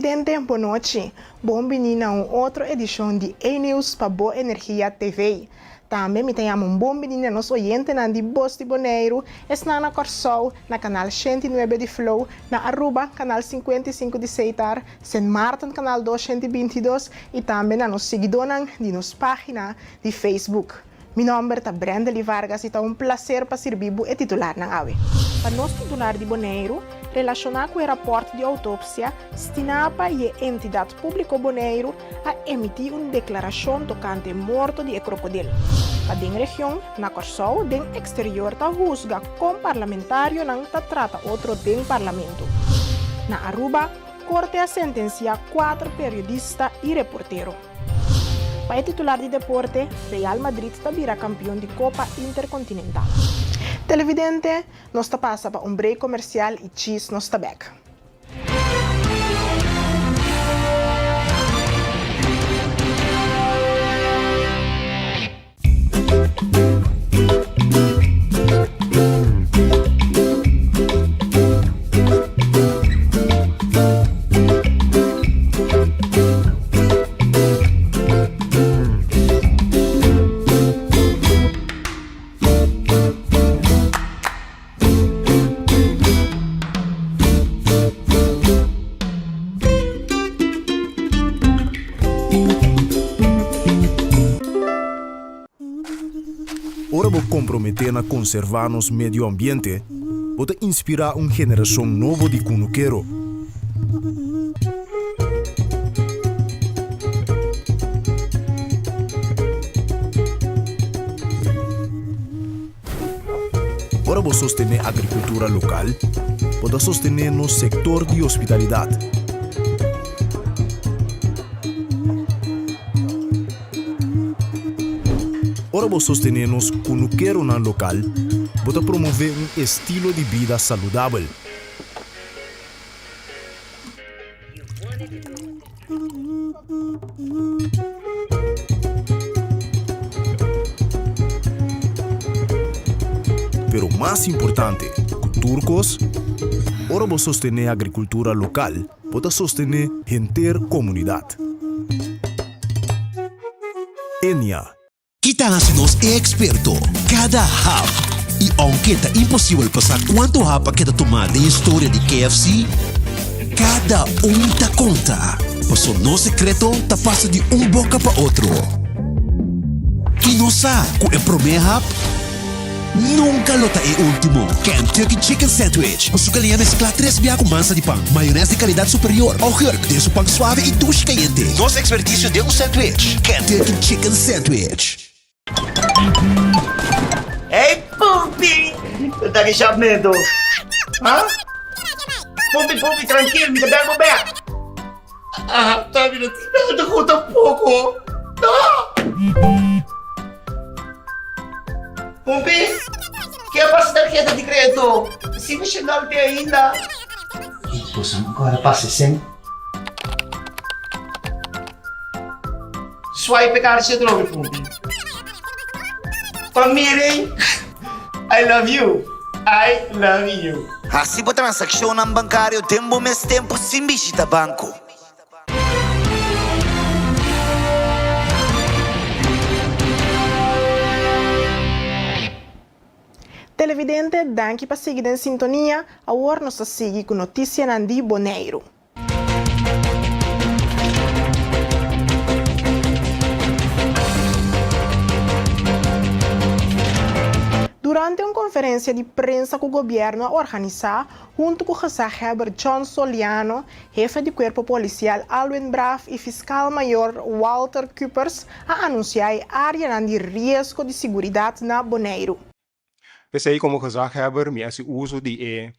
Televidente, boa noite. Bem-vindo a outra edição de E-News para Boa Energia TV. Também me tenho bem-vindo a nosso oyente na de Bos de Bonaire, está na Corsol, na canal 109 de Flow, na Aruba, canal 55 de Seitar, St. Martin, canal 222 e também na nossa seguidora de nossa página de Facebook. Meu nome é Brenda Vargas e é prazer para servir o titular na AWE. Para nosso titular de Bonaire, relacionado com o relatório de autópsia, Stinapa e a entidade pública Bonaire a emitir uma declaração tocante morto de crocodilo. Para a região, na Corsol, do exterior, está juzga com parlamentário não trata outro do parlamento. Na Aruba, corte a sentencia 4 periodistas e reporteros. Para o titular de deporte, Real Madrid está vira campeão de Copa Intercontinental. Televidente, nós passa para break comercial e cheese nós back. Ora vou comprometer a conservar nosso meio ambiente, pode inspirar uma geração nova de cunuqueiro. Ora vou sostener a agricultura local, pode sostener no setor de hospitalidade. Ora vou sostener nos cunuqueiro na local, bota promover um estilo de vida saudável. Pero mais importante, turcos, ora vou sostener a agricultura local, bota sostener a comunidade. Enia. Kita nos é experto cada hap. E aunque é impossível passar quanto hapa que tomar da história de KFC, cada tá conta. Passou no secreto tá passa de boca para outro. E não sabe que o primeiro hap nunca lota é último. Kentucky Chicken Sandwich. O sucalhã mescla 3 biá com massa de pão, maionese de qualidade superior, orgulho de seu pão suave e duche quente. Nosso expertício de sandwich. Kentucky Chicken Sandwich. Hey, Pupi! Eu tô aqui chamando. Hã? Pupi, tranquilo, me dá back. Ah, tá vendo? Eu conta um pouco. Pupi, que é para tarjeta de crédito? Se me chegar até ainda. Poxa, agora passa sem. Swipe card de droga, Pupi. Família, I love you. I love you. Assim a transação bancária tem bom mês tempo sem visita banco. Televidente, danke para seguir em sintonia. Agora nós seguimos com notícias de Bonaire. Durante uma conferência de prensa que o governo organizou, junto com o Heber John Soliano, chefe de corpo policial Alwin Braff e fiscal-maior Walter Coopers, a anunciar a área de risco de segurança na Bonaire. Pensei como Heber me hace uso de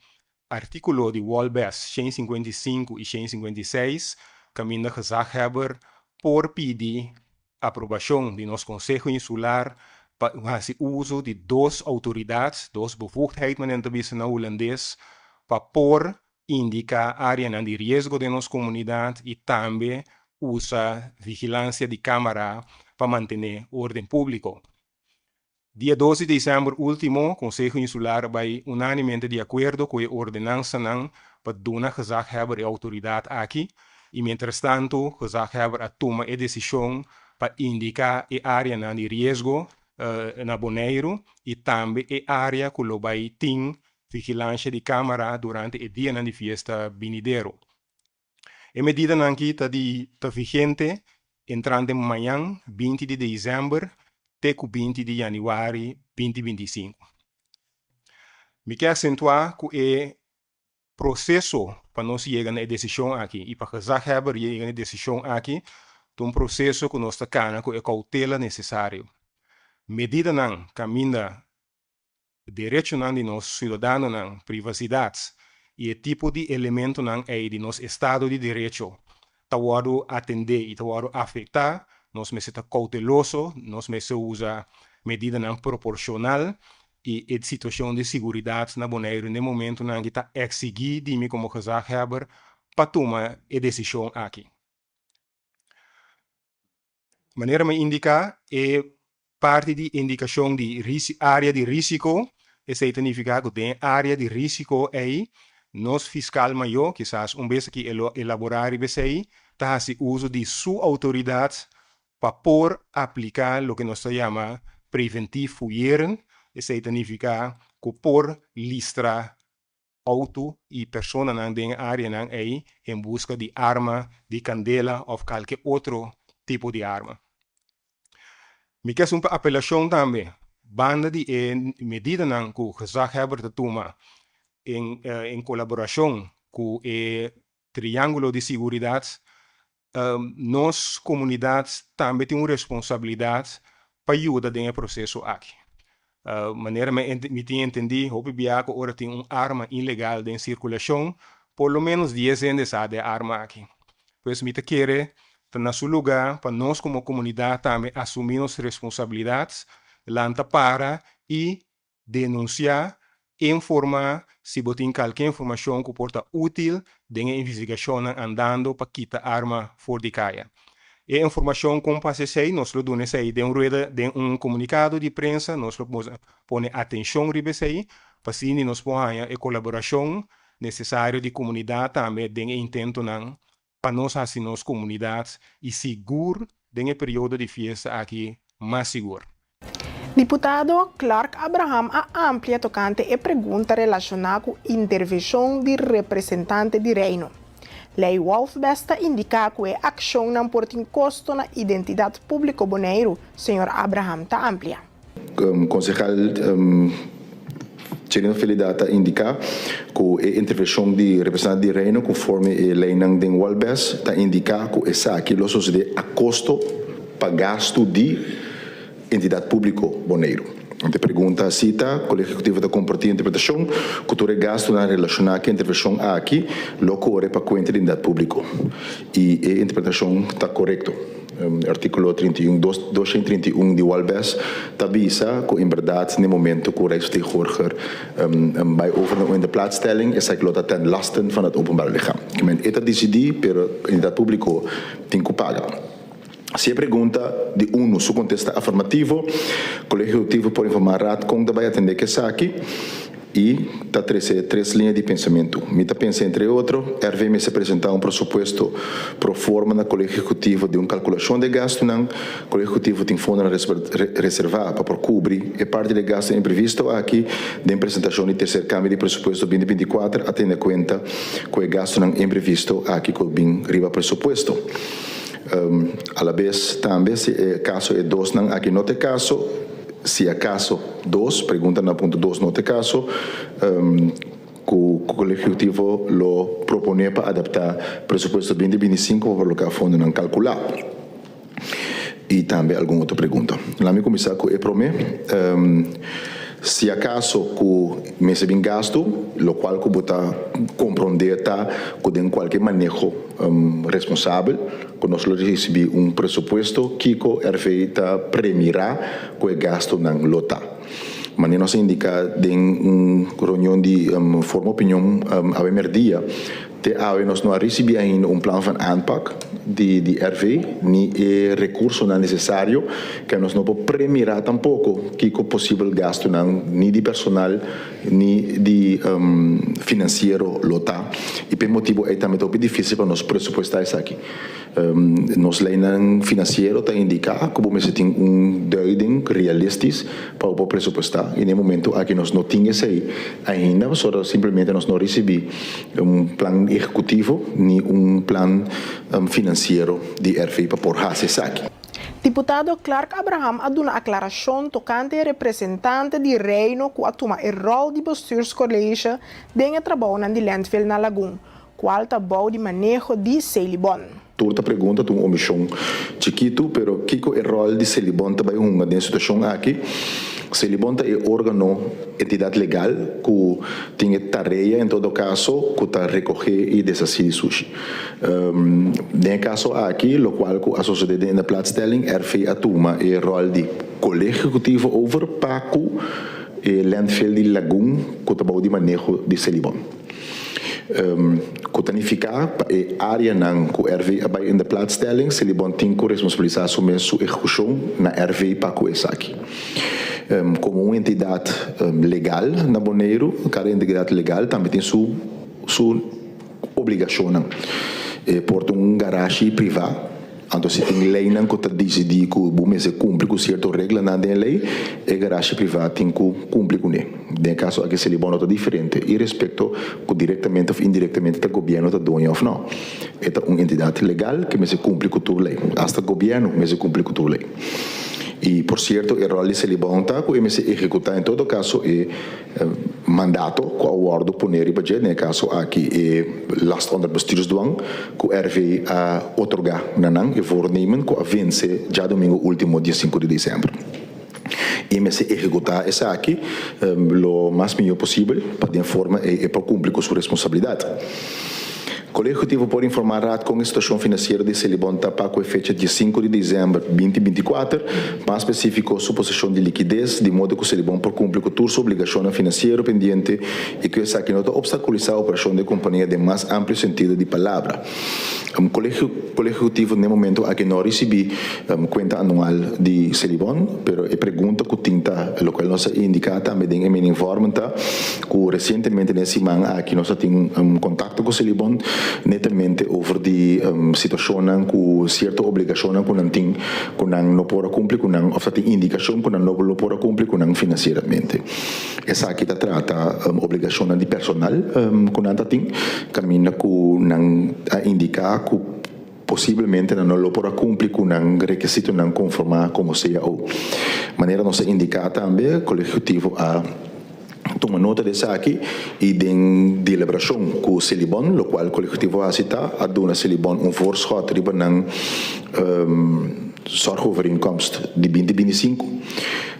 artículo de Walbes 155 e 156, caminho Heber por pedir aprovação de nosso Conselho Insular para uso de 2 autoridades, 2 bevoegdheden in de na holandês, para por indicar área de risco de nossa comunidade e também usa vigilância de câmara para manter ordem público. Dia 12 de dezembro último, o Conselho Insular vai unanimemente de acordo com a ordenança para dar gezagheber e autoridade aqui, E mientras tanto, gezagheber a toma a decisão para indicar a área de risco na Bonaire e também a área que lo vai ter vigilância de câmara durante o dia de festa venideiro. A medida aqui está vigente entrando amanhã, 20 de dezembro, até 20 de janeiro 2025. Me quero acentuar que o processo para nós chegar na decisão aqui e para gezagheber chegar na decisão aqui, é um processo que nós estamos com a cautela necessária. Medida não caminha direito de nós cidadãos na privacidade e o tipo de elemento não é de nosso estado de direito tawaro atender e tawaro afetar, nós me está cauteloso, nós me usa medida não proporcional e a situação de segurança na Bonaire no momento não que está exigir de mim como gezagheber para tomar a decisão aqui. Maneira me indicar é parte de indicação de área de risco, isso significa que tem área de risco aí, nos fiscal maior, quizás vez que elaborar isso aí, está a uso de sua autoridade para por aplicar lo que nós chama preventivo fugieren, isso significa que por listar auto e pessoa na área aí em busca de arma, de candela ou qualquer outro tipo de arma. Me quer uma apelação também, banda de medida que o gezagheber toma em colaboração com o triângulo de segurança, nós, comunidades, também temos responsabilidade para ajudar no processo aqui. Maneira me tem entendido, hope biaco ora tem arma ilegal em circulação, por lo menos 10 anos de arma aqui. Pois me te quer na seu lugar para nós como comunidade também assumir as responsabilidades, lanta para e denunciar, informar se botem qualquer informação que porta útil de investigação andando para quitar arma fora de casa. E a informação como passa aí, nós lo damos aí de um comunicado de prensa, nós lo põe atenção ribe aí, para assim nós põe a colaboração necessária de comunidade também de intento para nós assim nas comunidades e seguro no período de festa aqui mais seguro. Deputado Clark Abraham amplia tocante a pergunta relacionada com a intervenção de representante de reino. Lei Wolfbesta indica que a ação não porta em custo na identidade pública bonaire, Sr. Abraham está amplia. Concejal Chirino Felidata indica que a intervenção de representante de reino, conforme a lei de Wolfbesta, indica que essa aqui lo sucede a custo para gasto de entidade pública bonaire. A pergunta cita, o Colégio Executivo da compartilha a interpretação, que todo gasto na relacionar com a intervenção aqui, lo corre para conta da entidade pública. E a interpretação está correta. Artículo 231 de Wolbes avisa que, em verdade, no momento que o Rijksvertegenwoordiger bij over de plaatsstelling is, hij loopt ten lasten van het openbaar lichaam. Men heeft decidido, pero a entidade pública tem que pagar. Se a pergunta de su contesta afirmativo, o Colégio Executivo por informar a RAD vai atender que está aqui e está três linhas de pensamento. Mita pensa, entre outros, RVM se apresentar pressuposto pro forma no Colégio Executivo de calculação de gasto, o Colégio Executivo tem fundo reservado para cobrir e parte de gasto imprevisto aqui de apresentação de terceiro câmbio de pressuposto 2024, atende conta com o gasto imprevisto aqui com bem riba pressuposto. A la vez também se o caso é 2 aqui não tem caso, se é caso 2, pergunta na ponto 2 não tem caso, o Colégio Executivo lo propone para adaptar pressuposto 2025 para colocar fundo não calcular. E também alguma outra pergunta. Lá me começar com o promê. Se acaso que me se bem gasto, o qual que bota compreender que tem qualquer manejo responsável, que nós recebemos pressuposto que o RFI premiará com o gasto não lota. Mas nós indica em reunião de forma opinião a dia, nós não recebemos ainda plano van aanpak de RV, nem recurso necessário, que nós não podemos premiar tampouco que é possível gasto nem de personal ni de financeiro lota. E por motivo é também tão difícil para nós pressupostar isso aqui. Nos leilão financeiro está indicar como se tem duiding realistis para o pressupostar. E no momento aqui nós não tínhamos isso aí ainda, só simplesmente nós não recebemos plano executivo nem plano financeiro de RFI para pôr isso aqui. Deputado Clark Abraham ha una aclaração tocante ao representante de Reino que atoma o rol de bestuurscollege dentro trabalho na landfill na Lagoon, qual trabalho de manejo de Celibon. Toda pergunta tem uma omissão chiquito, pero kiko o rol de Celibon também uma dentro situação aqui. Celibon é órgão, entidade legal que tem tarefa em todo caso que está recolher e desfazer de sushi. No caso aqui, o qual a sociedade na plaatstelling RFI atoma o rol de colégio executivo over para o landfill de Lagoon que trabalha de manejo de Celibon. Cotanificar a área que o RV vai na plaatstelling, Celibon tem que responsabilizar sobre sua execução na RV para o aqui. Como uma entidade legal na Bonaire, cada entidade legal também tem sua obrigação. Porta garagem privado. Então, se tem lei que está decidindo que o bom se cumpre com certa regra na lei, a garagem privada tem que cumprir com ele. No caso aqui, se ele é diferente, e respeito que diretamente ou indiretamente o governo está doando ou não. É uma entidade legal que se cumpre com a lei. Hasta o governo se cumpre com a lei. E, por certo, o rol de Celibon está que o se executar em todo caso mandato que o acordo poner para no caso aqui é last under bestuursdwang que o RV a otorgar nanang e voornemen que a vence já domingo último dia 5 de dezembro. E se executar essa aqui o mais melhor possível para de forma para cumprir com sua responsabilidade. O Colégio Executivo pode informar com a situação financeira de Celibon para com a fecha de 5 de dezembro de 2024, mais específico sua posição de liquidez, de modo que o Celibon por cumprir com sua obrigação financeira pendente e que essa aqui não obstaculizar a operação da companhia de mais amplo sentido de palavra. O Colégio Executivo, no momento, aqui não recebe conta anual de Celibon, mas a pergunta que tinta, o qual nós indica também em meu informe, que recentemente nesse semana aqui nós temos contato com Celibon netamente over die situação com certa obrigação que não tem, que não pode cumprir, ou tem indicação que não pode cumprir financeiramente. Essa aqui trata obrigação de personal que não tem, caminha que não indica que possivelmente não lo pode cumprir com um requisito não conformar como seja ou maneira não se indicar também o coletivo a toma nota dessa aqui e de deliberação com o Celibon, o qual o coletivo a citar, a dona Celibon voorschot riba ng zorgovereenkomst de 2025.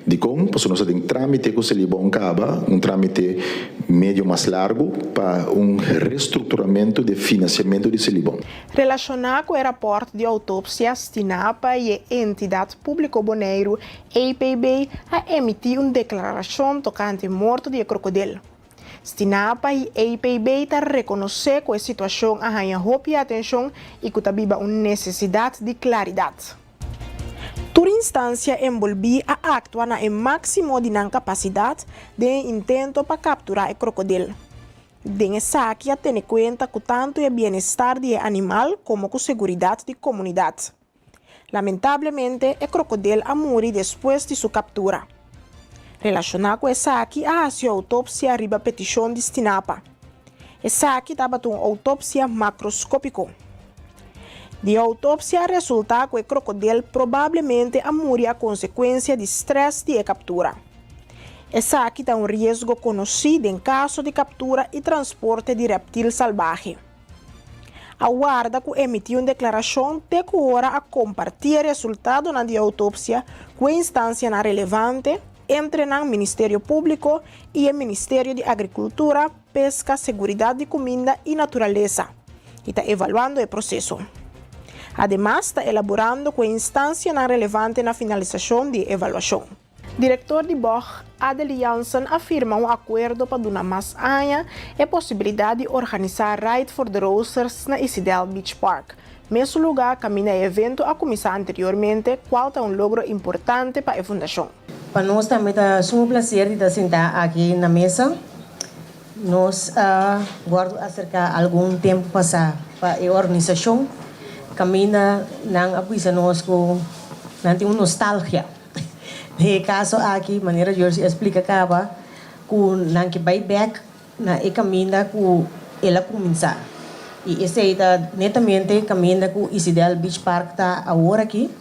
De com, passou nós tem trâmite com o Celibon acaba, trâmite médio mais largo para reestruturamento de financiamento de Celibon. Relacionado com o rapporto de autopsia, Stinapa e a entidade pública Bonaire, APB, a emitir uma declaração tocante à morte de crocodilo. Stinapa e APB está reconhecer que a situação arranha roupa e atenção e que também uma necessidade de claridade. Toda instância envolvida a actuar na máximo de capacidade de intento para capturar o crocodilo. Dessa aqui a ter em conta que tanto o bem-estar do animal como a segurança da comunidade. Lamentavelmente, o crocodilo a morrer depois de sua captura. Relacionado com essa aqui, a sua autópsia arriba a petição de Stinapa. Essa aqui estava uma autópsia macroscópica. De autópsia resulta que o crocodilo provavelmente a morrer a consequência de estresse de captura. Essa aqui está risco conhecido em caso de captura e transporte de reptil salvaje. A guarda que emitiu uma declaração de que hora a compartilhar resultado na de autópsia com a instância relevante entre o Ministério Público e o Ministério de Agricultura, Pesca, Seguridade de Comida e Natureza. E está evaluando o processo. Además, está elaborando com a instância relevante na finalização de avaliação. Diretor de BOG, Adel Janssen, afirma um acordo para dar mais anha e possibilidade de organizar Ride for the Rosers na Isidel Beach Park. Mesmo lugar, caminha o evento a começar anteriormente, qual é logro importante para a fundação. Para nós também é um prazer de sentar aqui na mesa nós guardo acerca algum tempo passar para a organização camina nang abuisa nós com nanti uma nostalgia de caso aqui maneira Jorge explica acaba com nang que vai back na e camina com ela começar e esse aí tá netamente camina com Isidel Beach Park tá agora aqui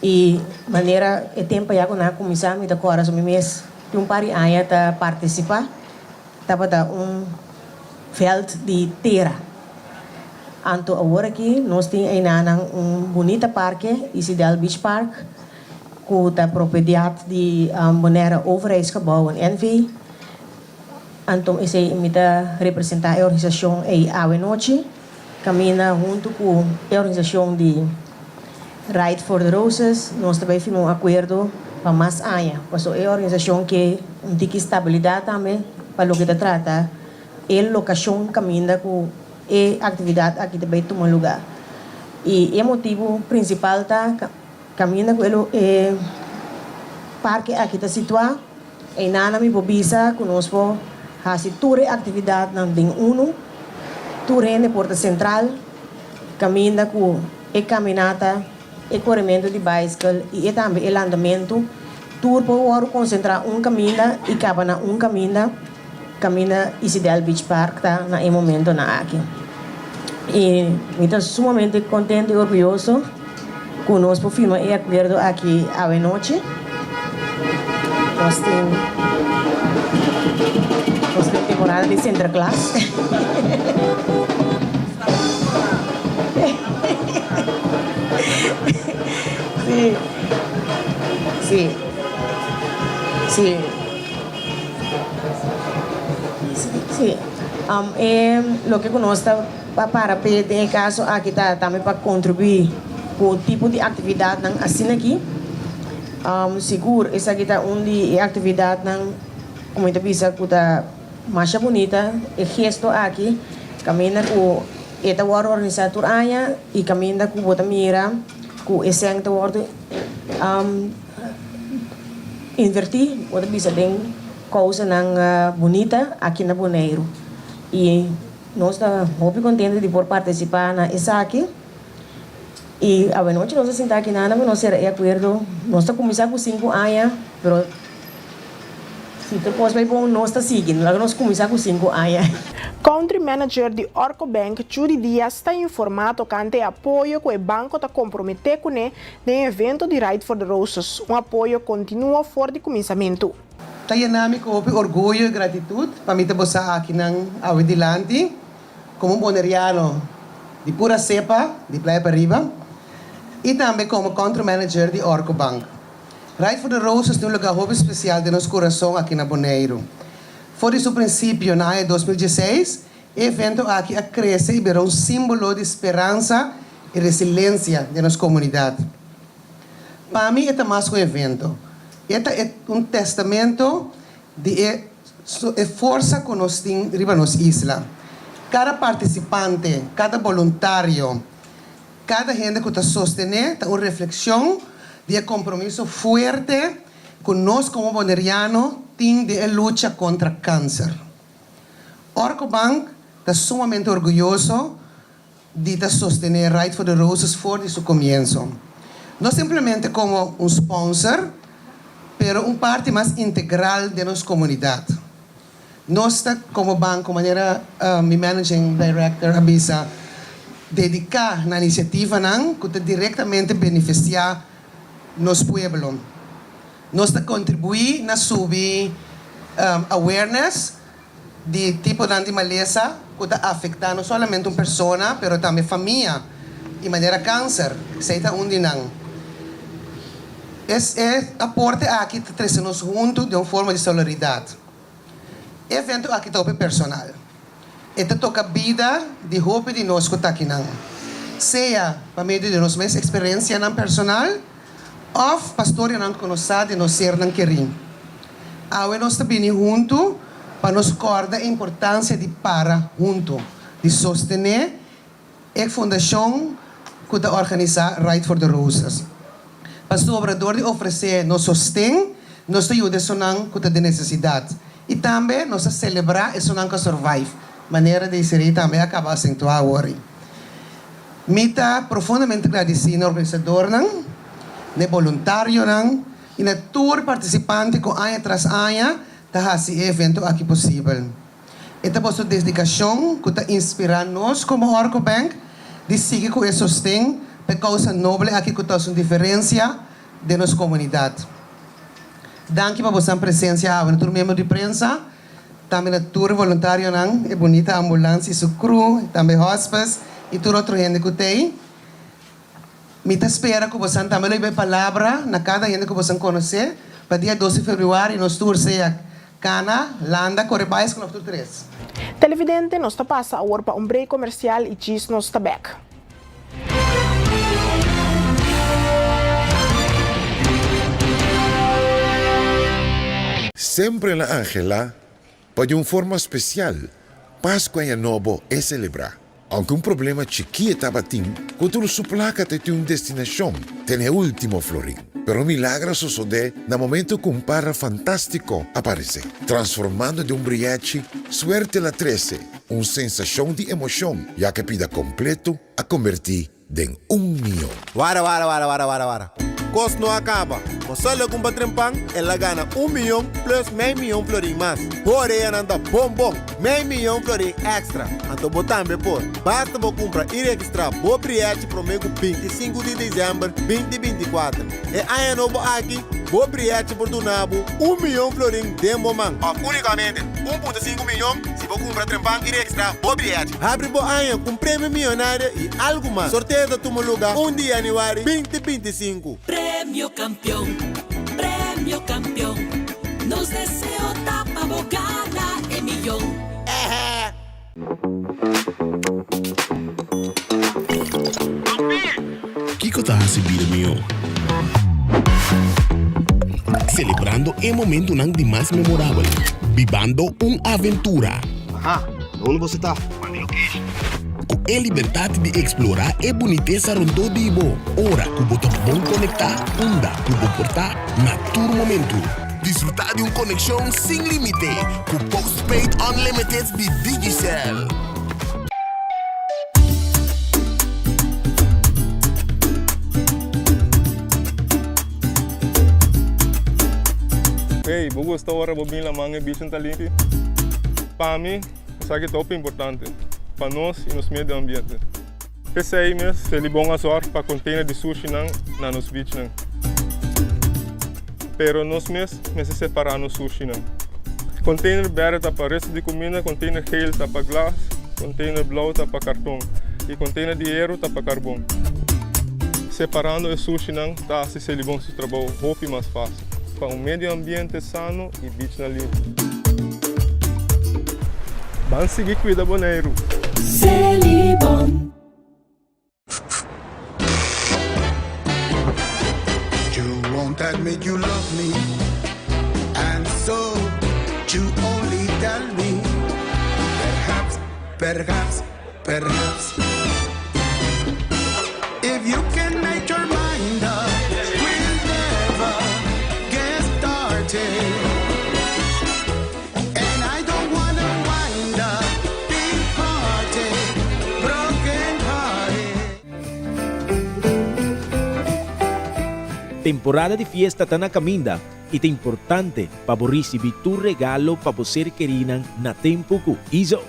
e maneira é tempo já com na começar me da coração mês de par de anos tá participar tava veld de terra. Anto agora aqui nós temos bonita parque, Isidel Beach Park, com a propriedade de Bonaire overheidsgebouw en NV. Anto esse imita representar a organização Ave Noche, camina junto com a organização de Ride for the Roses, nós também fizemos acordo para mais anos. Porque é a organização que tem estabilidade também para o que se trata, a locação caminha com a atividade aqui também toma lugar. E o motivo principal tá caminha com o parque aqui está situado, e nada me bobisa conosco fazer toda a atividade na tem uno, toda na porta central, caminha com a caminhada, o corrimento de bicycle e também o andamento, tudo para concentrar caminho e acaba na caminho. Camina Isidel Beach Park tá na momento na aqui e me estou sumamente contente e orgulhoso conosco firma e acordo aqui à noite nós temos temporada de center class sim Sí, lo que conozco para pedir em caso aqui está também para contribuir com o tipo de atividade assim aqui. Seguro essa aqui está de atividade como eu disse que está mais bonita, o gesto aqui caminha com esta organizador aya e caminha com bota mira com esse word invertir, bota bisa bem coisa bonita aqui na Bonaire e nós estamos muito contentes de por participar na essa aqui e a noite nós sentar aqui nada mas nós será de acordo nós estamos começando com 5 anos mas se tu pode ver bom nós estamos seguindo logo nós começamos com 5 anos. Country Manager de Orco Bank, Judy Diaz, está informado que ante apoio que o banco está comprometido com no evento de Ride for the Roses, apoio continua fora de começamento. Tayo namin ko orgulho e gratitude para mim bosa aqui ng Awidilante como boneriano de pura cepa de Playa Pariba e também como country manager de Orco Bank. Ride for the Roses é lugar muito especial de nosso coração aqui na Bonaire. Foi seu princípio na 2016, o evento aqui cresce e virou símbolo de esperança e resiliência de nossa comunidade. Para mim é mais um evento. Este é testamento de força que nós temos na nossa isla. Cada participante, cada voluntário, cada gente que está sosteniendo, está uma reflexão de compromisso forte que nós como bonerianos temos de luta contra o câncer. Orco Bank está sumamente orgulhoso de sostener Ride for the Roses desde seu começo. Não simplesmente como um sponsor, pero parte mais integral de nossa comunidade. Nós, como banco, maneira mi managing director avisa, dedicar na iniciativa que diretamente beneficiar nosso pueblo. Nós contribuir na subir awareness de tipo de maleza que está afetando não somente uma pessoa, mas também família e maneira câncer, seja onde não. Esse aporte aqui trazemos juntos de uma forma de solidariedade. O evento aqui está personal. Este toca a vida de roupa de nós que está aqui. Seja para meio de nossa experiência personal, ou pastor que nós sabemos de nós ser querer. Agora nós estamos juntos para nos recordar a importância de parar juntos, de sostener a fundação que está organizar Ride for the Roses. Pastor Obrador de oferecer nos sostém, nos ajuda a sonar que está de necessidade. E também nós celebrar isso não survive. Maneira de ser também acabar sem tua worry. Mita profundamente agradecido ao organizador, no voluntário, e na tour participante com ano tras ano, tá esse evento aqui possível. Esta vossa dedicação que está inspirando nós como Orco Bank de seguir com esse sustento para causa nobre aqui que está uma diferença de nossa comunidade. Danke para vossa presença no tour membro de prensa, também na tour voluntário, é bonita ambulância e seu crew, também hospice e toda outra gente que tem. Me espera que você também leve palavra na cada gente que você conhecer para dia 12 de fevereiro nos tour seja Cana, Landa, Corebais com o 3. Televidente, nós passa agora para break comercial e diz nos back. Sempre na Angela, para uma forma especial, Páscoa e Novo é celebrar. Aunque um problema chiquito estava tendo, quando o suplaca tem uma destinação, tem o último florim. Pero o milagre sucede no momento que um par fantástico aparece, transformando de um briachi suerte la 13, uma sensação de emoção, já que pida completo a convertir em 1 milhão. Wara. Costo não acaba. Você lhe compra trempang, ela gana 1 milhão plus meio milhão florim mais. Por aí anda bom. Meio milhão florim extra. Então botambe por. Basta você comprar extra bo briete pro mês 25 de dezembro 2024. E aí novo aqui, bo briete por do nabo 1 milhão florim de momento. Unicamente 1,5 milhão se você comprar trempang extra bo briete. Abre bo aí com prêmio milionário e algo mais. Sorteio da tua lugar 1 de janeiro 2025. Premio campeón, nos deseo tapa bogana e millón. Kiko tá recebendo meu. Celebrando o momento de mais memorável, vivendo uma aventura. Onde você tá? Com a liberdade de explorar a boniteza rondou de Ibo. Ora que você bom conectar, onda que você portar na todo momento. Desfrutar de uma conexão sem limite com Postpaid Unlimited de Digicel. Hey, vou gostar agora de vir lá manhã bicho talento. Para mim, isso aqui é top importante para nós e nos meio ambiente. Esse aí mesmo, ele é bom a sorte para container de sushi na nos beach não. Pero nós mesmos separar no sushi não. Container verde tá para resto de comida, container geel tá para glass, container blau tá para cartão e container de aero tá para carvão. Separando o sushi não, tá se ele bom seu trabalho, roupa mais fácil. Para um meio ambiente sano e beach na limpo. Vamos seguir cuida boneiro. Celibon. You won't admit you love me, and so you only tell me. Perhaps. If you can make your mind up, we'll never get started. And I don't wanna wind up big hearted, broken hearted. Temporada de fiesta está na caminda e é importante para recibir tu regalo para você querer na tempo com Izo.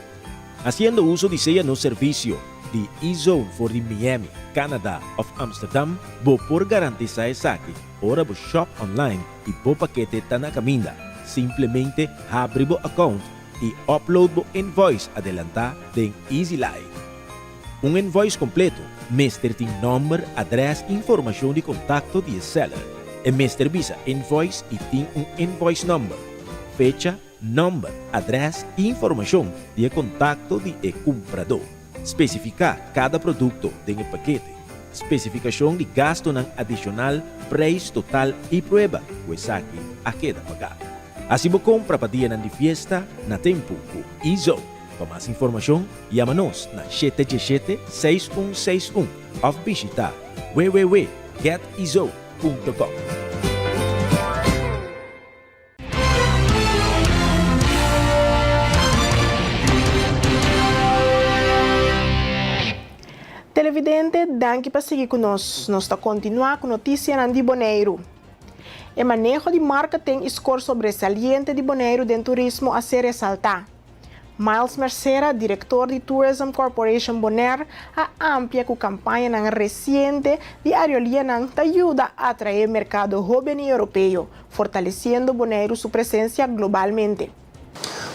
Haciendo uso de seu no servicio de Izo for the Miami, Canada of Amsterdam, vos por garantizar saque, ora vos shop online e vos paquete está na caminda. Simplesmente abre vos account e upload vos invoice adelantar em Easy Life. Um invoice completo, Mr. tem número, adresse e informação de contato de seller. E Mr. visa invoice e tem invoice number, fecha, número, adresse e informação de contato de comprador. Especificar cada produto do paquete. Especificação de gasto adicional, preço total e prueba, pues aqui a queda pagar. Assim você compra para dia de fiesta na tempo com Izo. Para mais informação, chama-nos na 717-6161 ou visita www.getizo.com. televidente, danke para seguir conosco. Nós está continuar com notícia de Bonaire. O manejo de marketing score sobresaliente de Bonaire dentro do turismo a ser ressaltado. Miles Mercera, diretor de Tourism Corporation Bonaire, a amplia com campanha recente de aerolínea que ajuda a atrair mercado jovem e europeu, fortalecendo Bonaire sua presença globalmente.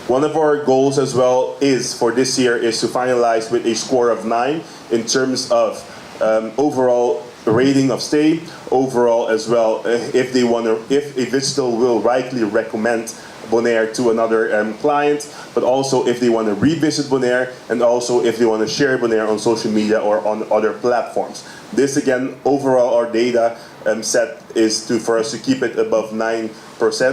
One of our goals as well is for this year is to finalize with a score of 9 in terms of overall rating of stay, overall as well if they want to, if a visitor will rightly recommend Bonaire to another client, but also if they want to revisit Bonaire, and also if they want to share Bonaire on social media or on other platforms. This again, overall our data set is for us to keep it above 9%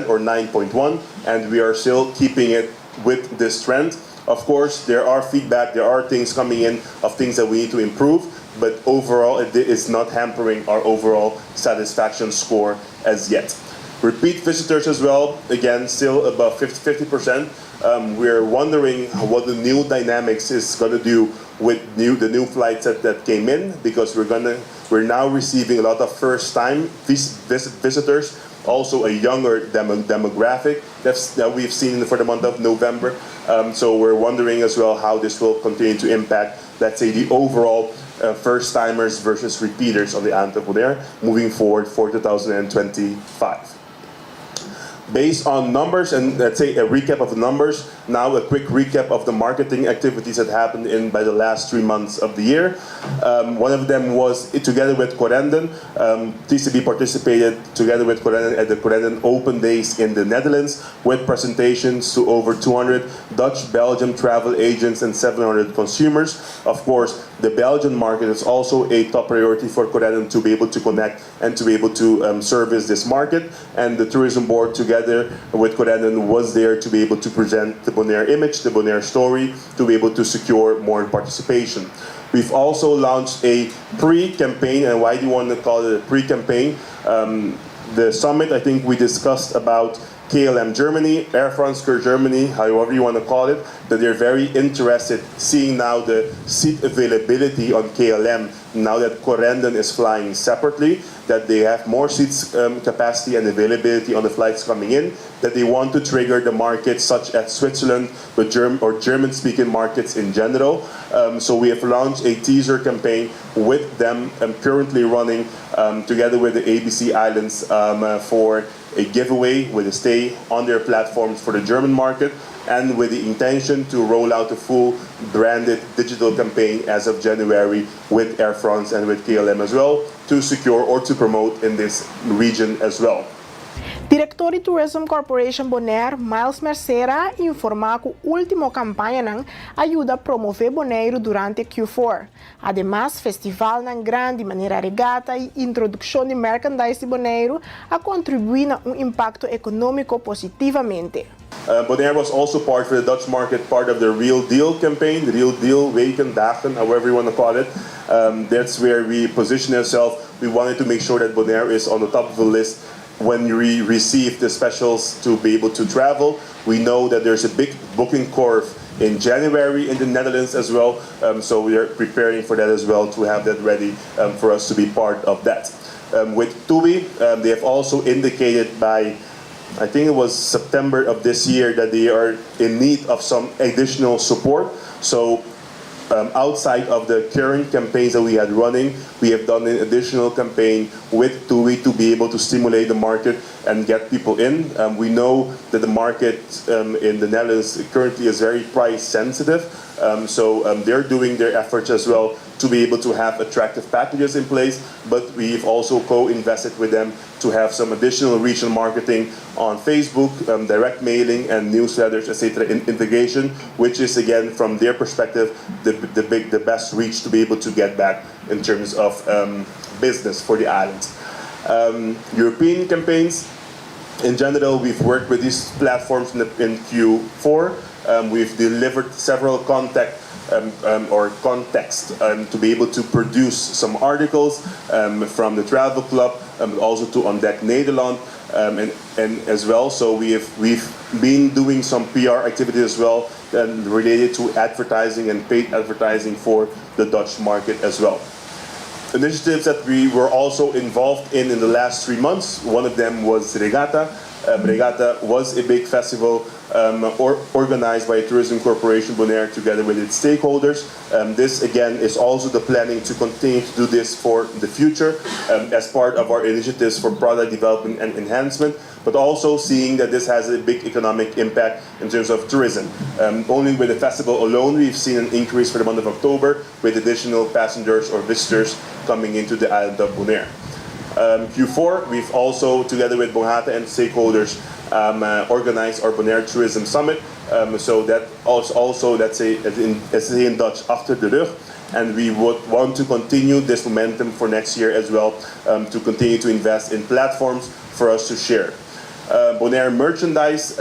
or 9.1, and we are still keeping it with this trend. Of course, there are feedback, there are things coming in of things that we need to improve, but overall it is not hampering our overall satisfaction score as yet. Repeat visitors as well, again, still above 50%. We're wondering what the new dynamics is going to do with the new flights that came in, because we're now receiving a lot of first-time visitors, also a younger demographic that we've seen for the month of November. So we're wondering as well how this will continue to impact, let's say, the overall first-timers versus repeaters on the island of Bonaire moving forward for 2025. Based on numbers, and let's say a recap of the numbers, now a quick recap of the marketing activities that happened by the last 3 months of the year. One of them was together with Corendon. TCB participated together with Corendon at the Corendon Open Days in the Netherlands with presentations to over 200 Dutch, Belgian travel agents and 700 consumers. Of course, the Belgian market is also a top priority for Corendon to be able to connect and to be able to service this market. And the tourism board together with Corendon was there to be able to present the Bonaire image, the Bonaire story, to be able to secure more participation. We've also launched a pre-campaign, and why do you want to call it a pre-campaign? The summit, I think we discussed about KLM Germany, Air France Germany, however you want to call it, that they're very interested seeing now the seat availability on KLM, now that Corendon is flying separately, that they have more seats capacity and availability on the flights coming in, that they want to trigger the markets such as Switzerland or German-speaking markets in general. So we have launched a teaser campaign with them currently running together with the ABC Islands for a giveaway with a stay on their platforms for the German market, and with the intention to roll out a full branded digital campaign as of January with Air France and with KLM as well, to secure or to promote in this region as well. Diretor de Tourism Corporation Bonaire, Miles Mercera, informa que a última campanha ajuda a promover Bonaire durante Q4. Además, festival grande maneira regata e introdução de merchandise de Bonaire a contribuir a impacto econômico positivamente. Bonaire was also part for the Dutch market, part of the Real Deal campaign, the Real Deal, Weken, Dagen, however you want to call it. That's where we position ourselves. We wanted to make sure that Bonaire is on the top of the list when we receive the specials to be able to travel. We know that there's a big booking curve in January in the Netherlands as well, so we are preparing for that as well, to have that ready for us to be part of that. With TUI, they have also indicated by, I think it was September of this year, that they are in need of some additional support. So outside of the current campaigns that we had running, we have done an additional campaign with TUI to be able to stimulate the market and get people in. We know that the market in the Netherlands currently is very price sensitive, so they're doing their efforts as well to be able to have attractive packages in place, but we've also co-invested with them to have some additional regional marketing on Facebook, direct mailing and newsletters, etc. integration, which is again from their perspective the best reach to be able to get back in terms of business for the island. European campaigns, in general, we've worked with these platforms in Q4. We've delivered several context to be able to produce some articles from the Travel Club, also to On Deck Nederland, and as well. So we've been doing some PR activities as well related to advertising and paid advertising for the Dutch market as well. initiatives that we were also involved in the last 3 months. One of them was Regata. Regata was a big festival organized by Tourism Corporation Bonaire together with its stakeholders. This again is also the planning to continue to do this for the future as part of our initiatives for product development and enhancement, but also seeing that this has a big economic impact in terms of tourism. Only with the festival alone, we've seen an increase for the month of October with additional passengers or visitors coming into the island of Bonaire. Q4, we've also, together with Bongata and stakeholders, organized our Bonaire Tourism Summit. So that also, let's say, as in Dutch, after de rug. And we would want to continue this momentum for next year as well, to continue to invest in platforms for us to share. Bonaire Merchandise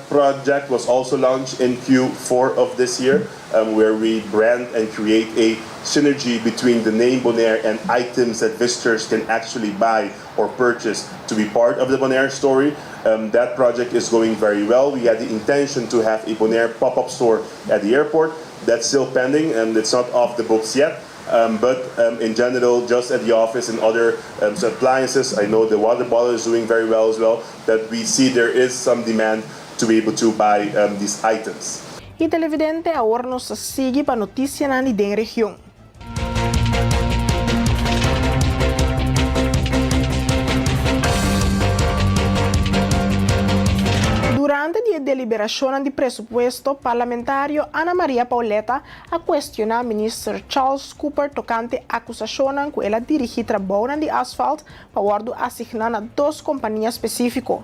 project was also launched in Q4 of this year, where we brand and create a synergy between the name Bonaire and items that visitors can actually buy or purchase to be part of the Bonaire story. That project is going very well. We had the intention to have a Bonaire pop-up store at the airport. That's still pending and it's not off the books yet. But in general, just at the office and other appliances, I know the water bottle is doing very well as well, that we see there is some demand to be able to buy these items. E televidente, agora nos sigue para notícia na região. Durante a deliberação de presupuesto, parlamentário Ana Maria Pauleta a questionar ministro Charles Cooper tocante a acusação que ela dirige trabalho de asfalto para assignar a 2 companhias específicas.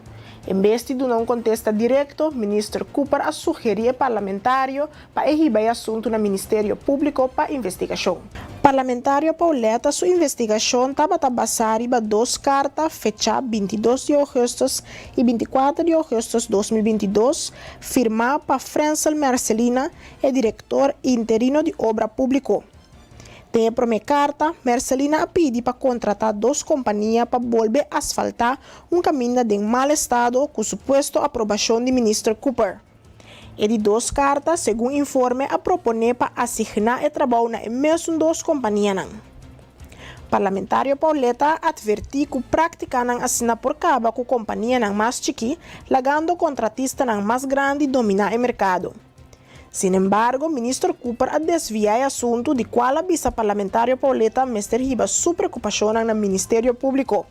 Em vez de não contesta direto, ministro Cooper a sugerir parlamentário para exibir assunto no Ministério Público para investigação. Parlamentário Pauleta, sua investigação estava basada em 2 cartas fechadas 22 de agosto e 24 de agosto de 2022, firmada por Francel Marcelina, diretor interino de obra pública. Tem a primeira carta, Marcelina pede para contratar 2 companhias para volver a asfaltar caminho em mau estado com suposto aprovação do ministro Cooper. E de 2 cartas, segundo informe, a propõe para assignar o trabalho na mesma 2 companhias. Parlamentário Pauleta advertiu que prática não assina por cabo com companhia mais chique, lagando contratista mais grande dominar o mercado. Sin embargo, ministro Cooper a desviar o assunto de qual a vice-parlamentário Pauleta mestre sua preocupação no Ministério Público.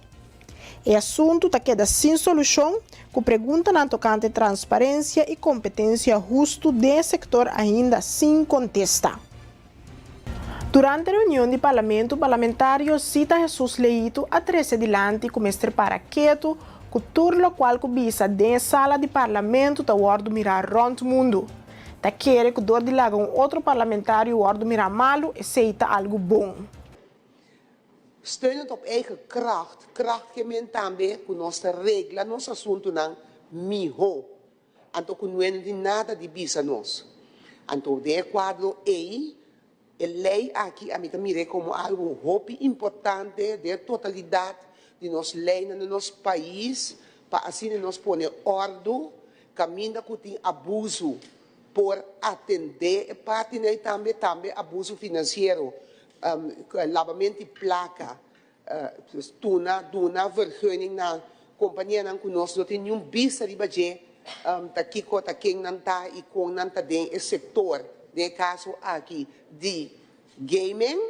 O assunto queda sem solução, com pergunta na tocante transparência e competência justo do sector ainda sem contesta. Durante a reunião de parlamento, o parlamentário cita Jesus Leito a 13 adiante com mestre Paraqueto, que turno qual cobiça da sala de parlamento da World mirar rond mundo. Da quer que door de lago outro parlamentário World mirar malo e aceita algo bom. Steunend op eigen kracht, krachtgemeen também com nossa regra, nosso assunto não miho. Anto com de nada de bisa nós. Anto de quadro e lei aqui a mim mire como algo muito importante de totalidade de nos leis no nosso país, para assim nós pôr ordem, caminho que tem abuso por atender parte também abuso financeiro, lavamento de placa, duna vergunning na companhia não conosco, não tem nenhum bisa de budget, takiko taking nanta e com nanta den o setor, de caso aqui de gaming,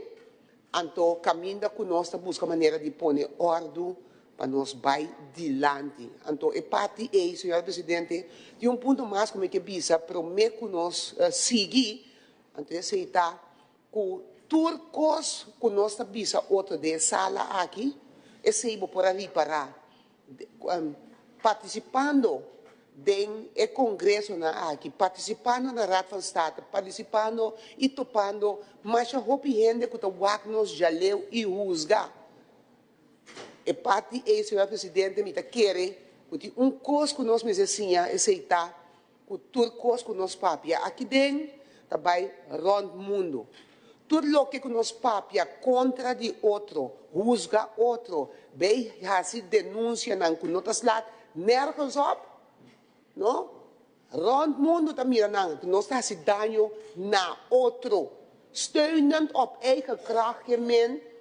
anto caminho conosco busca maneira de pôr ordem para nós vai dilante. Então, é parte aí, senhor presidente, de ponto mais como é que bisa, promete que nós seguir, então, aceitar que turcos que nós bisa outra de sala aqui, e se para reparar, participando do congresso aqui, participando na Raad van State, participando e topando, mas a roupa gente que está nos já leu e juzga. E parte é, senhor presidente, me quer que coisa que nós merecemos aceitar, que tudo coisa que nós papia aqui dentro, também rond mundo. Tudo o que nós papia contra de outro, juzga outro, bem, assim denúncia não que nós lá nergens op, não? Rond mundo também não, que nós fazemos dano na outro, steunend op eigen krachtgemeen.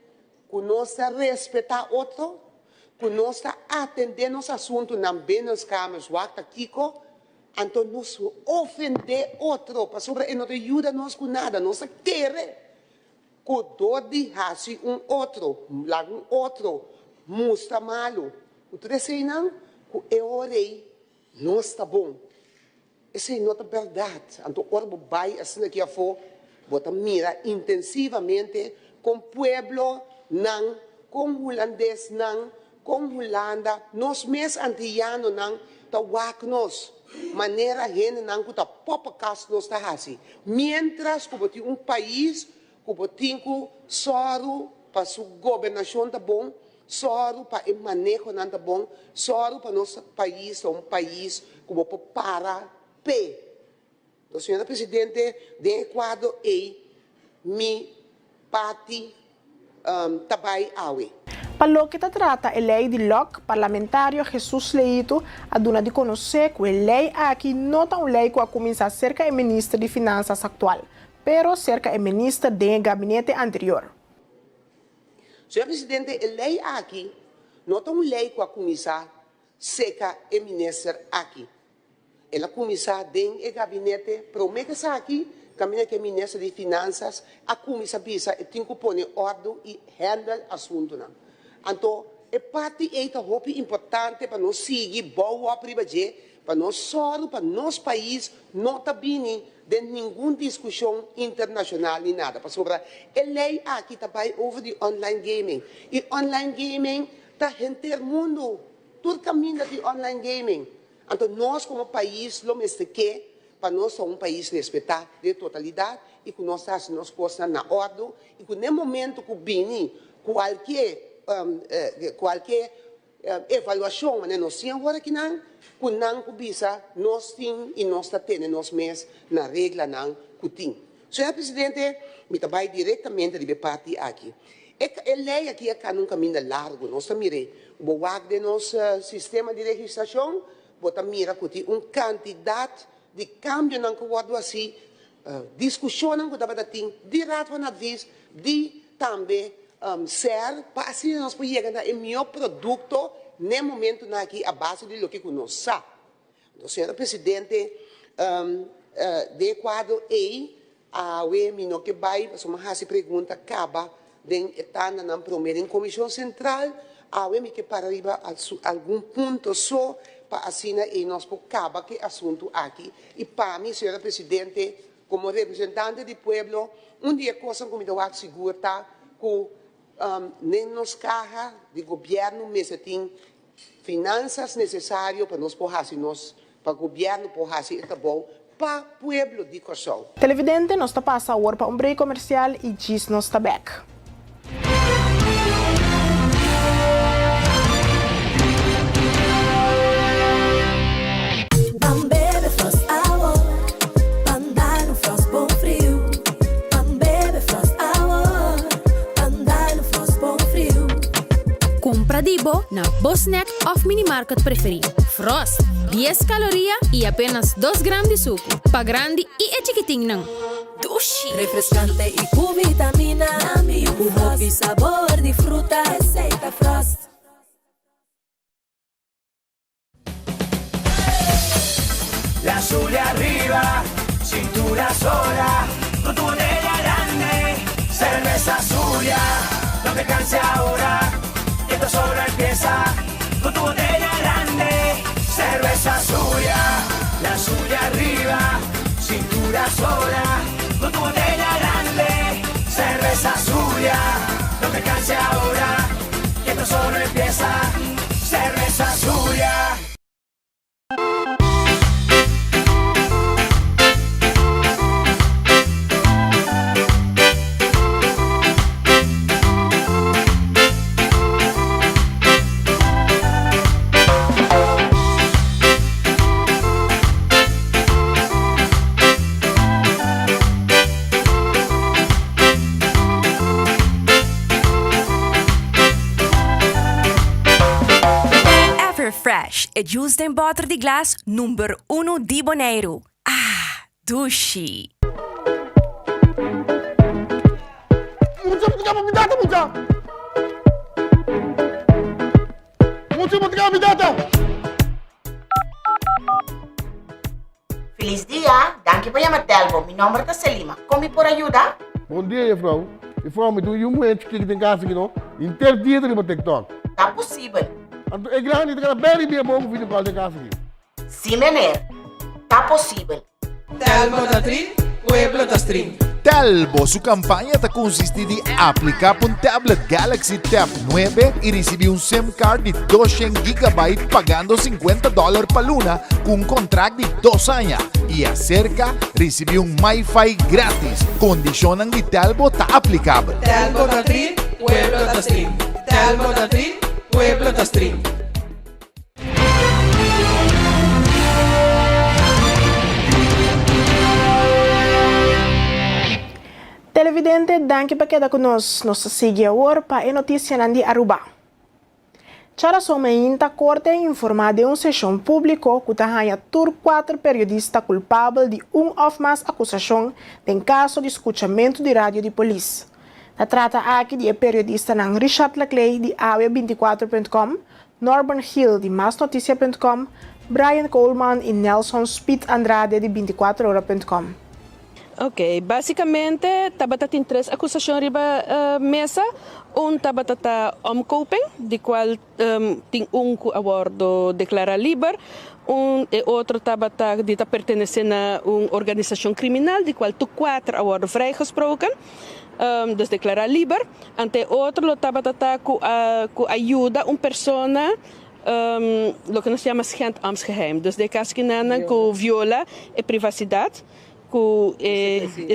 conosca respeitar outro, conosca atender nos assuntos nas benas câmaras, wakta kiko, então nos ofender outro, para sobre não ajuda nos com nada, nos querer, com dor de raci outro, lá outro, mostra malo, o terceiro não, com eu orei, não está bom. Essa é não é verdade, então orbo vai assim que a for, bota mira intensivamente com o pueblo não, com holandês não, com Holanda, nos mes antiano não, tawak nos, maneira gente não que tá popa cas nos tá assim. Mientras que botin país, que botin que soro para sua governação tá bom, soro para o manejo não tá bom, soro para nosso país, país que bopa para P. Então, senhora presidente, de Equador mi parti tabay awe. Pelo que trata a lei de LOC, parlamentário Jesus Leito a dona de conhecer que a lei aqui não é uma lei que começa cerca do ministro de Finanças atual, pero cerca do ministro do gabinete anterior. Senhor presidente, a lei aqui não é uma lei que começa cerca do ministro aqui. Ela começa dentro do gabinete, promete aqui, caminha que o ministro de Finanças, a começa a tem que pôr ordem e handle o assunto. Então, é parte importante para nós seguir boa privada, para nós só, para nosso país, não está bem de nenhuma discussão internacional nem nada. Para sobre a lei aqui também over de online gaming. E online gaming está em o mundo, tudo caminha de online gaming. Então, nós como país, lo que para nós somos país respeitado de totalidade e que nós fazemos as coisas na ordem e que no momento que vem qualquer avaliação, né, nós temos agora que não bisa, nós temos e nós temos nós mesmos na regra não que temos. Senhor presidente, me trabalho diretamente de parte aqui. A lei aqui é um caminho largo, nós miramos o de nosso sistema de registração, bota mira que tem candidato de cambio não que guardo assim, discussão não que dá para ter, de rato na vez, de também ser, para assim nós podemos chegar no melhor produto, no momento aqui, a base de lo que nós sabemos. Então, senhor presidente, de Equador, a mino que vai, uma pergunta, acaba, de estar na primeira comissão central, a que para arriba algum ponto só, para assim e nós acaba que assunto aqui. E para mim, senhora presidente, como representante do povo, dia coisa que me dá segura que nem nos carga de governo, mas tem finanças necessárias para nós porrar, para o governo porrar, está bom, para o povo de Kosovo. Televidente, nós está passando agora para break comercial e diz nós está back. Compra Dibo na Bosnack of Minimarket preferido. Frost, 10 calorias e apenas 2 gramas de suco. Pa grande e é chiquitinho não. Dushi. Refrescante y con vitamina. Un hobby sabor de fruta. Receita Frost. La Zulia arriba, cintura sola, con tu botella grande, cerveza Zulia, no te canses ahora, que esto solo empieza, con tu botella grande, cerveza Zulia, la Zulia arriba, cintura sola, con tu botella grande, cerveza Zulia, no te canses ahora, que esto solo empieza, cerveza Zulia. Fresh é juice em bottle de glass número 1 de Bonaire. Ah, Dushi. Feliz dia, danke por llamar Telbo. Mi nombre es Selima. ¿Cómo por ayuda? Bom dia, juffrouw. Juffrouw, me doe je moeite kijken in casa aqui, não? Inteiro dia de TikTok. Tá possível. Ik ga niet gaan bellen meer boven video call de casa aqui. Sim, meneer. Tá possível. Telbo da Tri, Pueblo da Stream. Telbo, su campaña te consiste de aplicar un tablet Galaxy Tab 9 y recibir un SIM card de 200 GB pagando $50 por luna con un contrato de 2 años. Y acerca, recibir un Wi-Fi gratis. Condicionan de Telbo está aplicable. Telbo da Tri, Pueblo da Stream. Telbo da Tri, Pueblo da Stream. Televidente, danke para quedar conosco. Nos sigue agora para a notícia de Aruba. Chara Somainta Corte informa de uma sessão pública que tem tur 4 periodistas culpáveis de ou mais acusação em caso de escutamento de rádio de polícia. Se trata aqui de periodista Richard Laclay de AW24.com, Norman Hill de MásNoticia.com, Brian Coleman e Nelson Spit Andrade de 24horas.com. Ok, basicamente, tabata tem 3 acusações riba mesa. Tabata tá omkoping, de qual tem que abordo declarar livre. E outro tabata de pertenecendo a uma organização criminal, de qual 4 abordo vrijgesproken. Dus declarar livre. Ante outro tabata tá com ajuda persona lo que nós chamamos ambtsgeheim. Dus de caso que nana que viola a privacidade. Com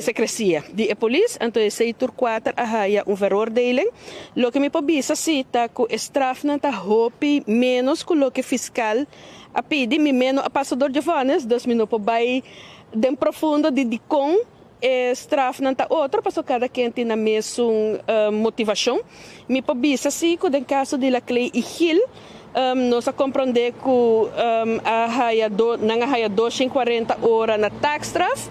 secrecia de polícia, então esse tur 4 há veroordeling. Lo que me pobisa cita que straf não tá hopi menos que lo que fiscal a pedi me menos a passador de vanes, dus me não pobai dem profundo de com straf não tá outro, passo cada quem tem a mesma motivação. Me pobisa sim que no caso de Laclay e Hill nós a compreender que não há 240 horas na tax straf.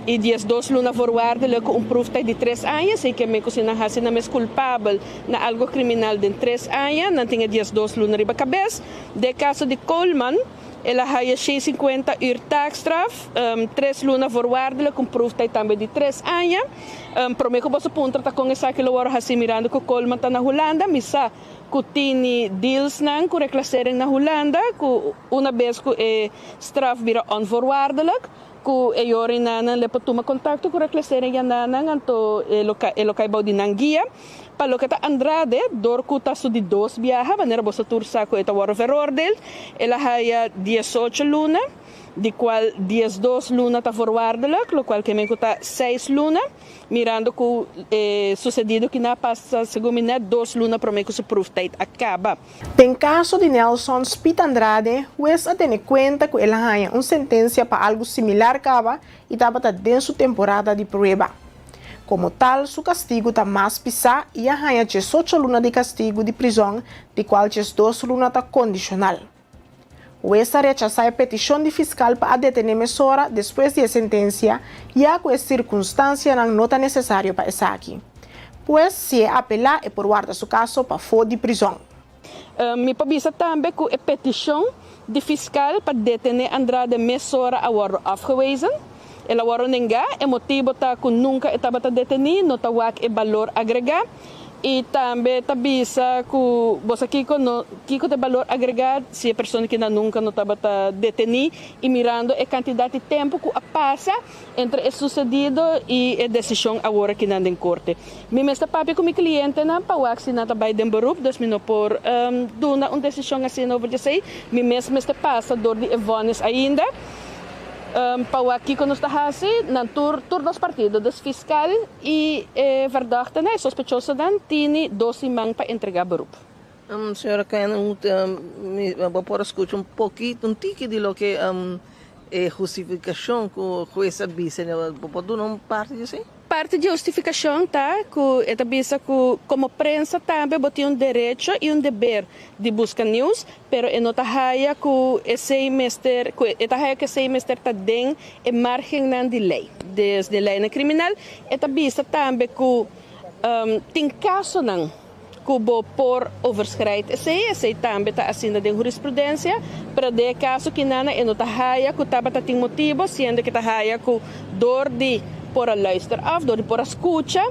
E 2 luna voorwaardelijk een proeftijd de 3 anos, e que me cocina hasi na mes culpável na algo criminal de 3 anos, não tinha 2 luna riba cabeça. De caso de Coleman, ela haya 50 uur taakstraf, 3 luna voorwaardelijk, een proeftijd também de 3 anos. Prometo que você ponta tá com essa que logo hasi mirando que Coleman tá na Holanda, misa que tini deals nang ku reclassering na Holanda, ku una vez ku straf vira onvoorwaardelijk. Ku eyori nanan le patuma contacto ku reclassering ya nanan anto elokay bau di nangia palo kata Andrade dor ku taso di 2 viaja manera bosa tursa ku eta waro veroordeel ela haya 18 luna de qual 12 luna está forwaardelijk, lo qual que me custa 6 luna, mirando que sucedido que na passa segundo 2 luna para mim que se proeftijd acaba. Em caso de Nelson Spit Andrade, o juez a tener cuenta que ele ganha uma sentença para algo similar acaba e estava dentro sua temporada de prueba. Como tal, seu castigo está mais pesado e a ganha 18 luna de castigo de prisão, de qual 2 luna está condicional. O juez rechazou a petição de fiscal para detener Mesora depois da sentença, já que a circunstância não está necessária para essa aqui. Pois, se apelar, é por guardar seu caso para fora de prisão. Me pabisa também que a petição de fiscal para detener Andrade Mesora agora afgewezen. Ela agora ninguém, o motivo está que nunca estava detenido, não está o valor agregado. E também tabisa que você Kiko tem valor agregado se a pessoa que nunca não estava detenida e mirando a quantidade de tempo que passa entre o sucedido e a decisão agora que não em corte. Me mesmo papi com meu cliente na para que não vai de beroep, dus me não por dona uma decisão assim não vou dizer, me mesmo passa dor de evanes ainda. Para aqui que nós estamos na tur dos partidos, dos fiscal e verdachte, né, sospechoso dan tini 12 man para entregar beroep. Senhora, vou por escutar pouquinho, tique de lo que justificação que o juez dice, pode dar uma parte disso? Parte de justificação tá que tabisa que como prensa também tem direito e dever de buscar news, pero não tá haya que esse semestre tá den e margem nan de lei, desde lei na criminal, tabisa também que tem caso nan kubo por overschrijd esse também tá assim de jurisprudência para de caso que nana e nota haya ku tabata ting motivo sendo que tá haya ku dor de por a luister af dor de por a escucha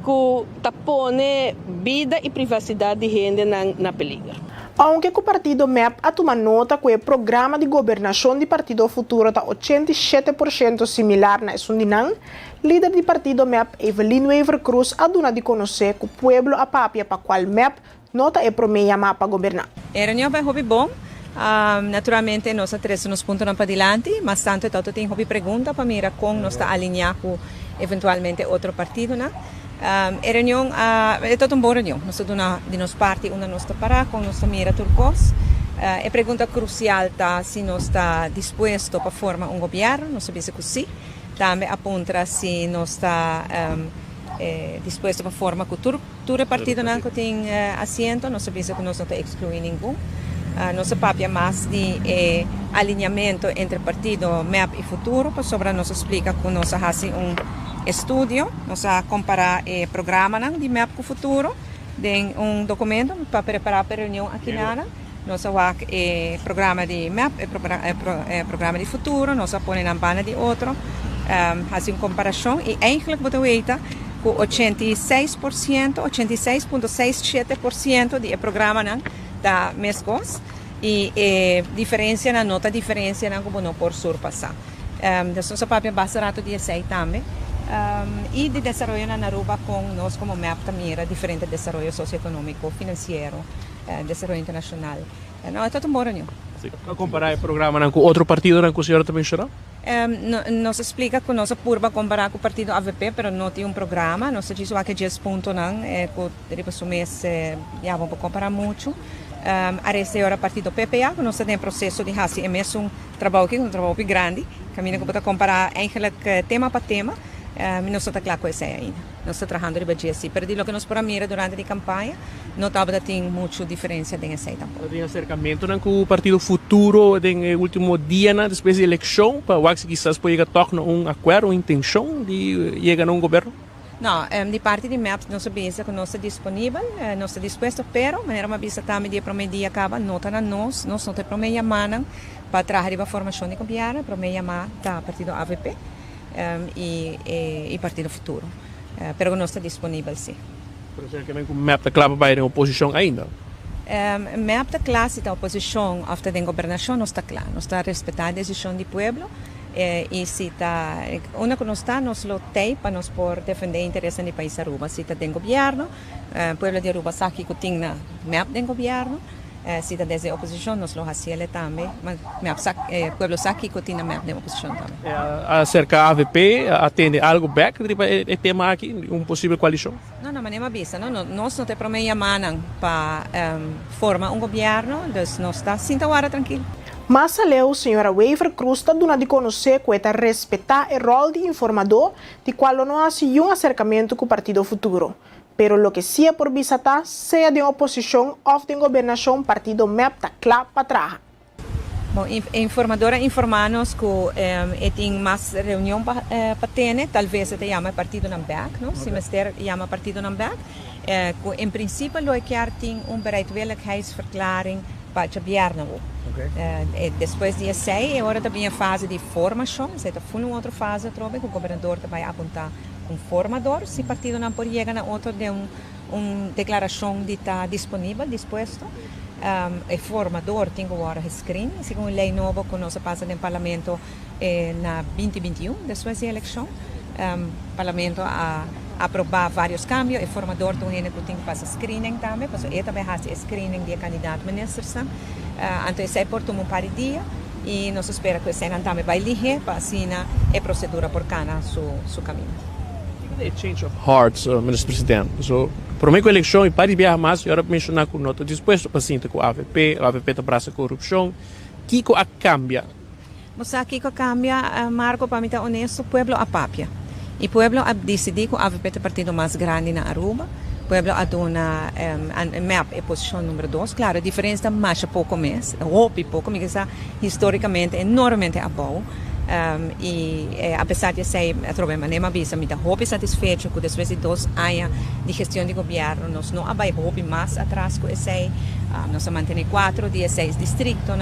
ku tapone vida e privacidade de gente na peligro. Aunque o partido MEP atuma nota que o programa de governação do Partido Futuro está 87% similar na Sundinang, líder do partido MEP, Evelyn Wever Cruz, aduna de conhecer que o pueblo apapia para qual MEP nota é promeia para governar. A reunião vai ser bom. Naturalmente, nós temos uns pontos para adiante, mas tanto todo tem hobby pergunta para mira como nós está alinhado com eventualmente outro partido, né? A reunião é toda uma boa reunião. Nós estamos de nossa parte, nós estamos para com nossa mira turcos. A pergunta crucial tá se nós está disposto para formar governo, nós sabemos que sim. Também aponta se nós está disposto para formar com todo partido que tem assento, nós sabemos que nós não está excluindo nenhum. Nossa papia mais de alinhamento entre partido MEP e Futuro, sobre nós explica que nós fazemos estudio, nós comparar o programa de MEP com o Futuro, tem documento para preparar para a reunião aqui nós temos o programa de MEP, o programa de Futuro, nós põe na banda de outro, fazemos comparação e eigenlijk você vê que 86.67% do programa da mescos e diferença na nota diferença como não por surpassar. Então, nossa papel bastante de esse também. E de desenvolvimento na Aruba com nós como MEP também era diferente de desenvolvimento socioeconômico, financeiro, desenvolvimento internacional. Não é todo bom, não. A comparar o programa com outro partido que o senhor também será? Nos explica que nós purba comparar com o partido AVP, mas não tem programa. Nós diz que 10 pontos não, que depois mês já vamos comparar muito. A resta é o partido PPA, que nós temos em processo de fazer é mesmo trabalho grande, caminho que para comparar eigenlijk tema para tema. Não está claro com isso ainda. Nós estamos trabalhando de budget assim. Mas o que nós programamos durante a campanha, não estava tendo muita diferença nesse tampoco. Tem acercamento com o Partido Futuro no último dia, depois da eleição, para o que quizás pode tocar acordo, uma intenção de chegar a governo? Não, de parte de MEP, nós sabemos que nós estamos disponível, nós estamos dispostos, mas de maneira uma vista também de promedia acaba, não está nós não temos promedia mana para trabalhar a formação de governo, promedia mana da Partido AVP. E Partido Futuro. Pero não está disponível, sim. Por exemplo, que o MEP da classe vai em oposição ainda? MEP da classe da oposição, after da governação, não está claro. Não está a respeitar a decisão do povo. E se está, uma que não está, nós lutei para nós por defender o interesse do país Aruba. Se está em governo, o povo de Aruba sabe que tem MEP de governo. Se está desde a oposição, nós lo hacemos também, mas o povo sabe que tem MEP de oposição também. Acerca da AVP, atende algo back do tema aqui, possível coalição? Não, mas nem vista, nós não temos promeia mana para formar governo, então nós está sinta agora tranquilo. Mas a senhora Wever Cruz está dando de conhecer que está respeitar o rol de informador, de qual não há um acercamento com o Partido Futuro. Pero lo que sí es por visata, sea de oposición o de gobernación, partido MEP está claro para atrás. Bom, informadora informa-nos que tem mais reunião para ter, talvez até chama partido Nambac, não? Se mister chama partido Nambac, que em princípio lo que tem bereidwilligheidsverklaring para o governo. Depois de 6, agora também a fase de formação, se está uma outra fase, que o governador vai apontar formador, se o partido não pode chegar a outro de uma declaração de estar disponível, disposto. O formador tem agora screen, segundo a lei nova que nós passamos no parlamento na 2021, depois da eleição. O parlamento aprovar vários cambios, o formador tem que fazer screening também, porque ele também faz screening de candidato a ministro. Então, isso é por um par de dias. E nós esperamos que o Senado também vai ligar para assinar a procedura por cada seu caminho. Change of hearts, Ministro Presidente. So, para mim, com a eleição, e para viajar mais, eu quero mencionar que não estou disposto para sentir com a AVP está para a corrupção. O que cambia? Mas o que cambia, Marco, para mim, é honesto, o povo apapia. E o povo decidiu que a AVP é o partido mais grande na Aruba. O povo aduna MEP é a posição número 2. Claro, a diferença é mais pouco mais, ou pouco, mas historicamente enormemente abaixo. Apesar de ser, problema bisa, me hope satisfecho que depois de 2 anos de gestão de governo, nós não vai hope mais atrás com esse, nós mantém 4, 16 distritos,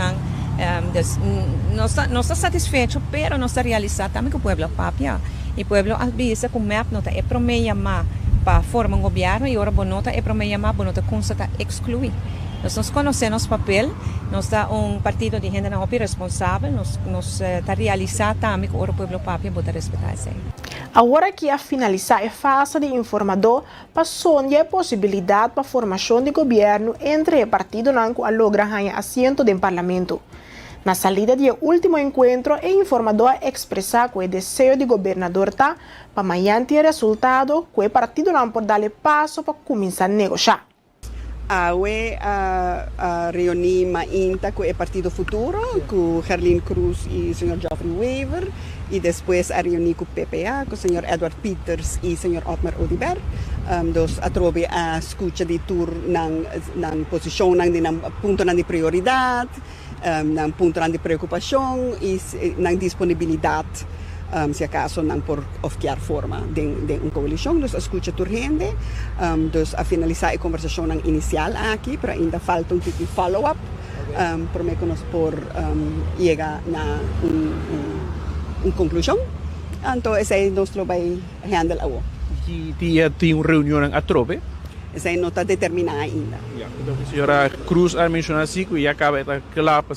nós está satisfecho, pero nós está realizado também que o povo papia, e o povo avisa que o MEP não é para me chamar para formar governo e agora bonota é para me chamar bonota constata excluir. Nós conhecemos o papel, nós está partido de gente não responsável, nós está realizado também que o povo papia bota respeitar isso. Agora que a finalizar a fase de informador, passou a possibilidade para a formação de governo entre o partido que logra ganhar assento no parlamento. Na salida do último encontro, o informador expressou que o desejo do governador está para amanhã ter resultado que o partido não pode dar passo para começar a negociar. A reunir mainta com o Partido Futuro, com Gerlin Cruz e o Sr. Geoffrey Weaver, e depois a reunir com o PPA, com o Sr. Edward Peters e o Sr. Otmar Odiber. Dos atrobe a escuta de tur na posição, na ponto de prioridade, na ponto de preocupação e na disponibilidade. Se acaso não por oferecer forma de uma coalição, dus escuta urgente, dus a finalizar a conversação inicial aqui, para ainda falta tipo de follow-up, para me que nós por chegar na uma conclusão. Então, esse é nosso vai handle agora. Que dia tem uma reunião a trobe? Essa não está determinada ainda. Então, a senhora Cruz a mencionar assim que já acaba de claro para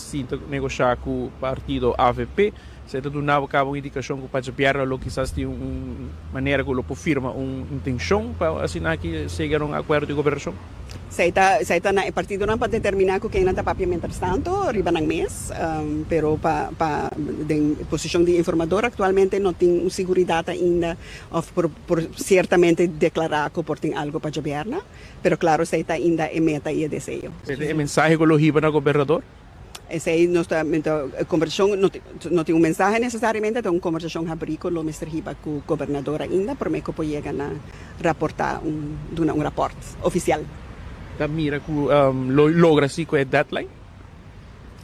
negociar com o partido AVP. Se tu não acaba uma indicação que o Pachapiara lo quizás tem uma maneira que o firma uma intenção para assinar que chegar um acordo de governação? Se está na partido não para determinar que ainda está papel mientras tanto, arriba ng mês, pero para de posição de informador atualmente não tem segurança ainda por certamente declarar que por tem algo para governar, pero claro se está ainda em meta e desejo. É mensagem que o riba na governador? Essa aí conversação não tem mensagem necessariamente, tem uma conversação abrir com o Mr. Hiba com o governador ainda, para que pode chegar a reportar um rapport oficial. Da mira que logra assim com a deadline?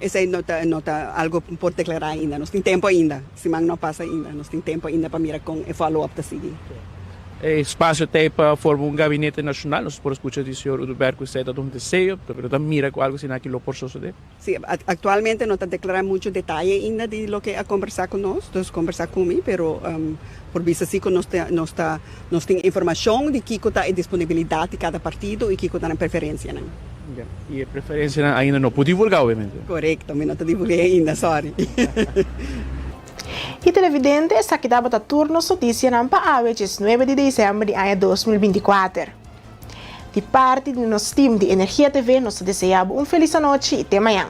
Essa aí não está algo por declarar ainda, nós temos tempo ainda, se não passa ainda, nós temos tempo ainda para mirar com o follow-up da seguir. Espaço até para formar um gabinete nacional, nós podemos escutar do senhor Uduberto que está dando desejo, mas também mira com algo assim que lo por suceder. Sim, atualmente não está declarando muito detalhe ainda de lo que a conversar com nós, conversar comigo, pero por vista assim que nós temos informação de que está a disponibilidade de cada partido e que está na preferência, né? E a preferência ainda não pode divulgar, obviamente. Correto, mas não está divulgando ainda, sorry. E televidente, essa aqui dava turno notícia na PAAV 9 de dezembro de 2024. De parte do nosso time de Energia TV, nós desejamos uma feliz noite e até amanhã.